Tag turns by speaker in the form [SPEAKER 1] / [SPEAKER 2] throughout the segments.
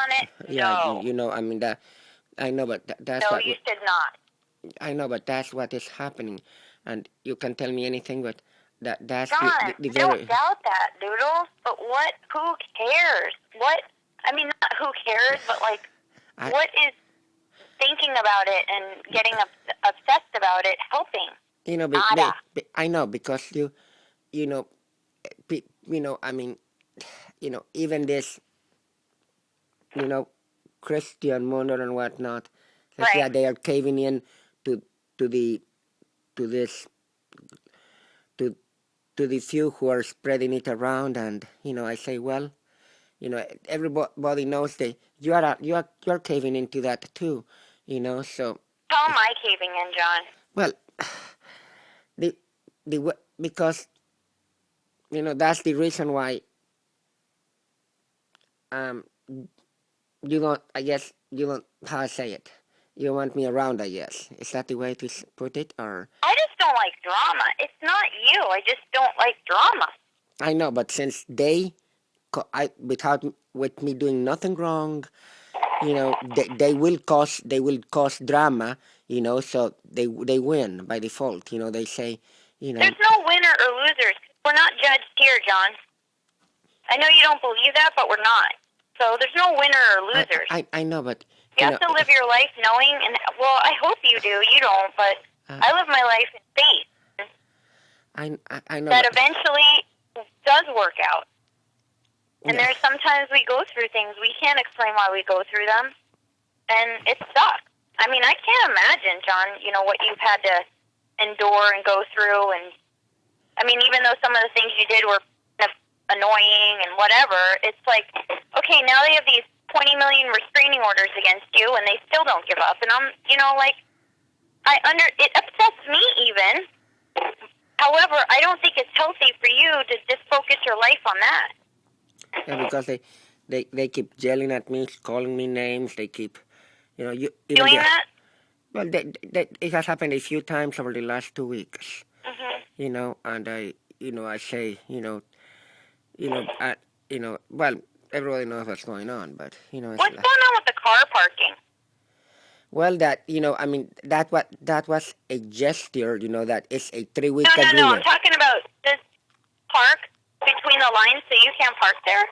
[SPEAKER 1] on it?
[SPEAKER 2] Yeah,
[SPEAKER 1] No.
[SPEAKER 2] I mean that I know, but that's
[SPEAKER 1] No,
[SPEAKER 2] what
[SPEAKER 1] you should not.
[SPEAKER 2] I know, but that's what is happening, and you can tell me anything, but that's
[SPEAKER 1] John,
[SPEAKER 2] the
[SPEAKER 1] I don't
[SPEAKER 2] very.
[SPEAKER 1] doubt that, Doodles. But what? Who cares? What? I mean, not who cares, but like,
[SPEAKER 2] I,
[SPEAKER 1] what is thinking about it and getting obsessed about it helping? Nada.
[SPEAKER 2] I know because you know, I mean, even this, you know, Christian Munder and whatnot, says,
[SPEAKER 1] Right.
[SPEAKER 2] yeah, they are caving in to to the to this to to the few who are spreading it around, and I say, well, everybody knows that you're caving into that too, so
[SPEAKER 1] How am I caving in, John?
[SPEAKER 2] well, the because that's the reason why um you don't, I guess you don't, how I say it, you want me around, I guess. Is that the way to put it? Or
[SPEAKER 1] I just don't like drama. It's not you. I just don't like drama.
[SPEAKER 2] I know, but since without with me doing nothing wrong, they will cause drama, so they win by default. They say,
[SPEAKER 1] There's no winner or losers. We're not judged here, John. I know you don't believe that, but we're not. So there's no winner or losers.
[SPEAKER 2] I know, but
[SPEAKER 1] you have to live your life knowing, and well, I hope you do. You don't, but I live my life in faith.
[SPEAKER 2] I know
[SPEAKER 1] that eventually does work out. And
[SPEAKER 2] yeah.
[SPEAKER 1] there's sometimes we go through things we can't explain why we go through them, and it sucks. I mean, I can't imagine, John, what you've had to endure and go through, and I mean, even though some of the things you did were annoying and whatever, it's like, okay, now they have these 20 million restraining orders against you, and they still don't give up. And I'm, like, it upsets me even. However, I don't think it's healthy for you to just focus your life on that.
[SPEAKER 2] Yeah, because they keep yelling at me, calling me names. They keep,
[SPEAKER 1] doing that.
[SPEAKER 2] Well, it has happened a few times over the last 2 weeks.
[SPEAKER 1] Mm-hmm.
[SPEAKER 2] And I say, well, everybody knows what's going on, but
[SPEAKER 1] what's going on with the car parking?
[SPEAKER 2] Well, I mean, that was a gesture, that it's a 3-week agreement.
[SPEAKER 1] No, I'm talking about this park between the lines, so you can't park there.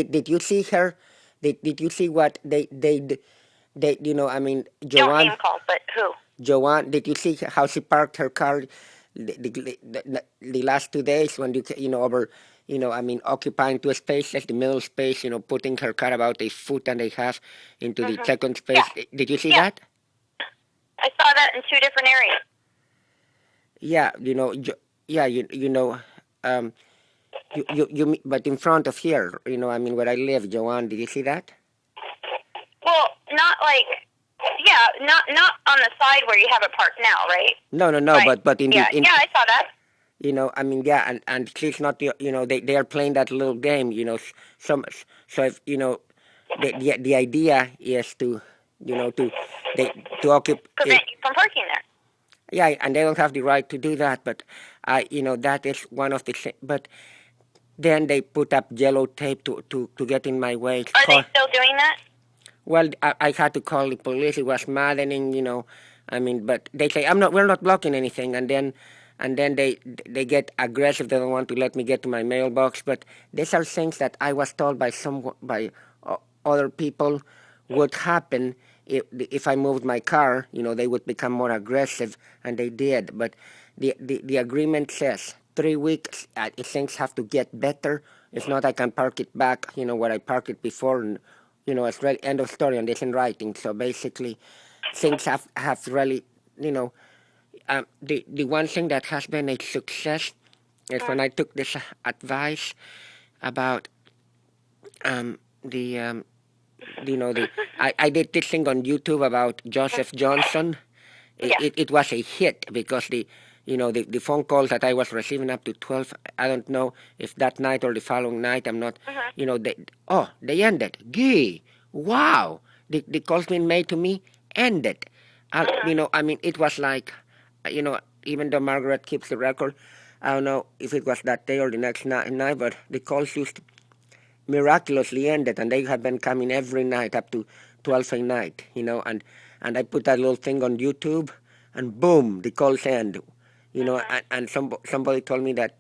[SPEAKER 2] Did you see her? Did you see what they I mean, Joanne.
[SPEAKER 1] Don't name call, but who?
[SPEAKER 2] Joanne, did you see how she parked her car the last 2 days when over, I mean, occupying 2 spaces, the middle space, putting her car about a foot and a half into the second space. Yeah. Did you see that?
[SPEAKER 1] I saw that in 2 different areas.
[SPEAKER 2] Yeah, but in front of here, I mean, where I live, Joanne, did you see that?
[SPEAKER 1] Well, not like, not on the side where you have it parked now, right?
[SPEAKER 2] No,
[SPEAKER 1] right.
[SPEAKER 2] but in
[SPEAKER 1] I saw that.
[SPEAKER 2] I mean, yeah, and she's not, they are playing that little game, so if, the idea is to occupy,
[SPEAKER 1] prevent you from parking there.
[SPEAKER 2] Yeah, and they don't have the right to do that, but that is one of the, but then they put up yellow tape to get in my way.
[SPEAKER 1] Are they still doing that?
[SPEAKER 2] Well, I had to call the police. It was maddening, I mean, but they say we're not blocking anything, and then they get aggressive. They don't want to let me get to my mailbox. But these are things that I was told by other people would happen if I moved my car. They would become more aggressive, and they did. But the agreement says 3 weeks. Things have to get better. If not, I can park it back, where I parked it before. And, it's really end of story, and it's in writing. So basically, things have really, the one thing that has been a success is when I took this advice about I did this thing on YouTube about Joseph Johnson. It was a hit because the phone calls that I was receiving up to 12, I don't know if that night or the following night, I'm not, they ended. Gee, wow, the calls being made to me ended. I mean, it was like, even though Margaret keeps the record, I don't know if it was that day or the next night, but the calls used miraculously ended, and they have been coming every night up to 12 a night, and I put that little thing on YouTube, and boom, the calls end,
[SPEAKER 1] Mhm.
[SPEAKER 2] and somebody told me that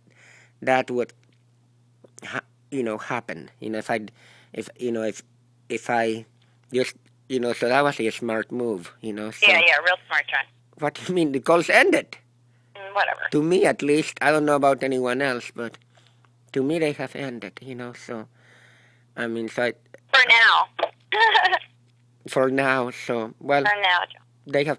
[SPEAKER 2] would happen, if I just, so that was a smart move,
[SPEAKER 1] Yeah,
[SPEAKER 2] so
[SPEAKER 1] yeah, real smart, John.
[SPEAKER 2] what do you mean the calls ended?
[SPEAKER 1] Whatever.
[SPEAKER 2] To me, at least. I don't know about anyone else, but to me they have ended, so I mean,
[SPEAKER 1] For now.
[SPEAKER 2] for now, so well,
[SPEAKER 1] For now, John.
[SPEAKER 2] they have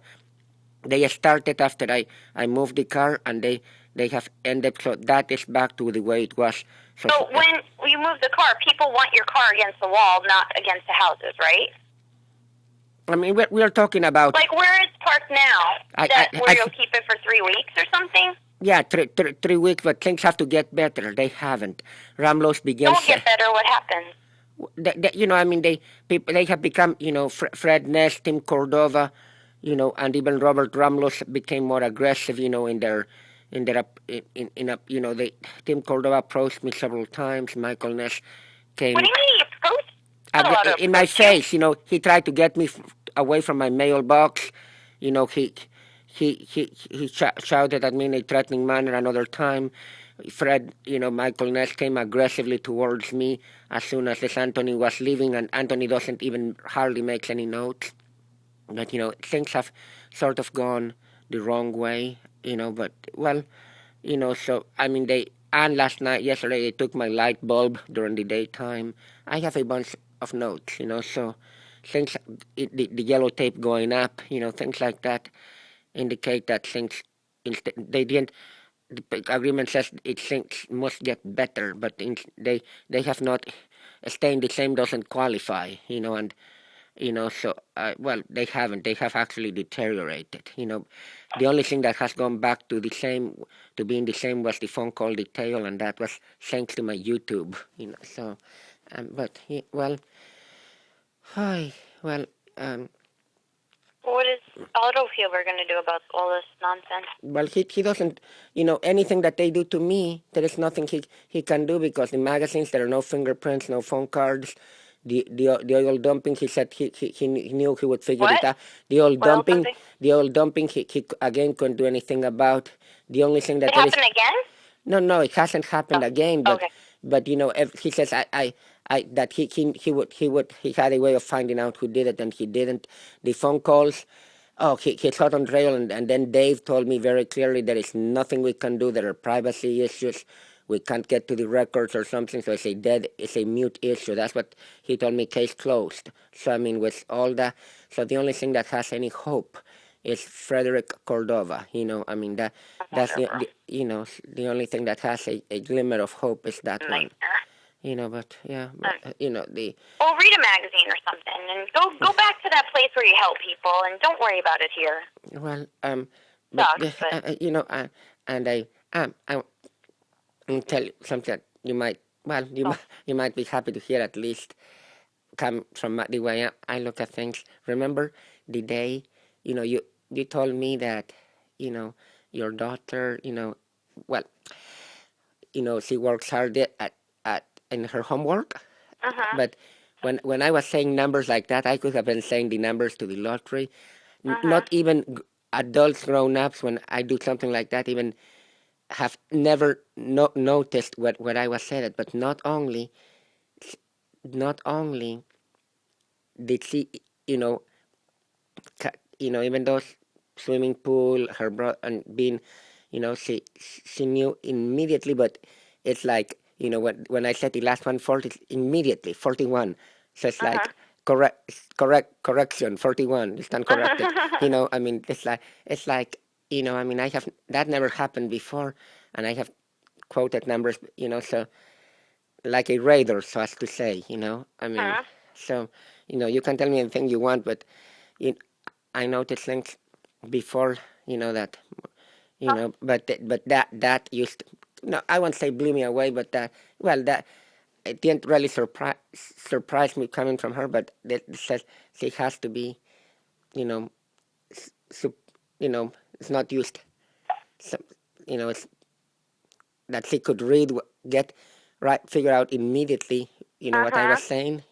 [SPEAKER 2] they started after I moved the car, and they have ended, so that is back to the way it was.
[SPEAKER 1] So when you move the car, people want your car against the wall, not against the houses, right?
[SPEAKER 2] I mean, we're talking about,
[SPEAKER 1] like where it's parked now, where you'll keep it for 3 weeks or something.
[SPEAKER 2] Yeah, 3 weeks, but things have to get better. They haven't. Ramlos began.
[SPEAKER 1] Don't get better. What happens?
[SPEAKER 2] They have become, Fred Ness, Tim Cordova, and even Robert Ramlos became more aggressive, Tim Cordova approached me several times. Michael Ness came.
[SPEAKER 1] What do you mean he approached?
[SPEAKER 2] In my face, he tried to get me away from my mailbox. He shouted at me in a threatening manner another time. Fred, Michael Ness came aggressively towards me as soon as Anthony was leaving, and Anthony doesn't even hardly make any notes. But, things have sort of gone the wrong way, but, well, so, I mean, and yesterday, they took my light bulb during the daytime. I have a bunch of notes, so things, the yellow tape going up, things like that indicate that things, they didn't, the agreement says things must get better, but they have not, staying the same doesn't qualify, and, so, well, they haven't. They have actually deteriorated. The only thing that has gone back to being the same was the phone call detail, and that was thanks to my YouTube. So, but well, hi, well,
[SPEAKER 1] what is Autofielder going to do about all this nonsense?
[SPEAKER 2] Well, he doesn't, anything that they do to me, there is nothing he can do, because the magazines, there are no fingerprints, no phone cards. The oil dumping, he said he knew he would figure it out. The oil dumping, he again couldn't do anything about. The only thing that
[SPEAKER 1] it happened again?
[SPEAKER 2] No, it hasn't happened again. But
[SPEAKER 1] okay.
[SPEAKER 2] But he says that he had a way of finding out who did it, and he didn't. The phone calls. Oh, he thought on trail, and then Dave told me very clearly there is nothing we can do. There are privacy issues. We can't get to the records or something, so it's a mute issue. That's what he told me, case closed. So, I mean, with all that, so the only thing that has any hope is Frederick Cordova. I mean, that's the only thing that has a glimmer of hope is that one. But yeah,
[SPEAKER 1] Well, read a magazine or something, and go back to that place where you help people, and don't worry about it here.
[SPEAKER 2] Well, and I'll tell you something that you might, you might be happy to hear, at least come from the way I look at things. Remember the day, you told me that, your daughter, well, she works hard in her homework. But when I was saying numbers like that, I could have been saying the numbers to the lottery. Not even adults, grown-ups, when I do something like that, even have never noticed what I was saying. But not only did she, even those swimming pool, her brother, and being, she knew immediately. But it's like, when I said the last one, 40, immediately 41. So it's like correction, 41. It's uncorrected. I mean, it's like, I mean, I have that never happened before, and I have quoted numbers, so like a radar, so as to say, I mean, so, you can tell me anything you want, but I noticed things before, that, but that used to, no, I won't say blew me away, but that it didn't really surprise me coming from her, but that says she has to be, su- it's not used, so, it's that she could read, get right, figure out immediately You know
[SPEAKER 1] Uh
[SPEAKER 2] what I
[SPEAKER 1] huh.
[SPEAKER 2] was saying?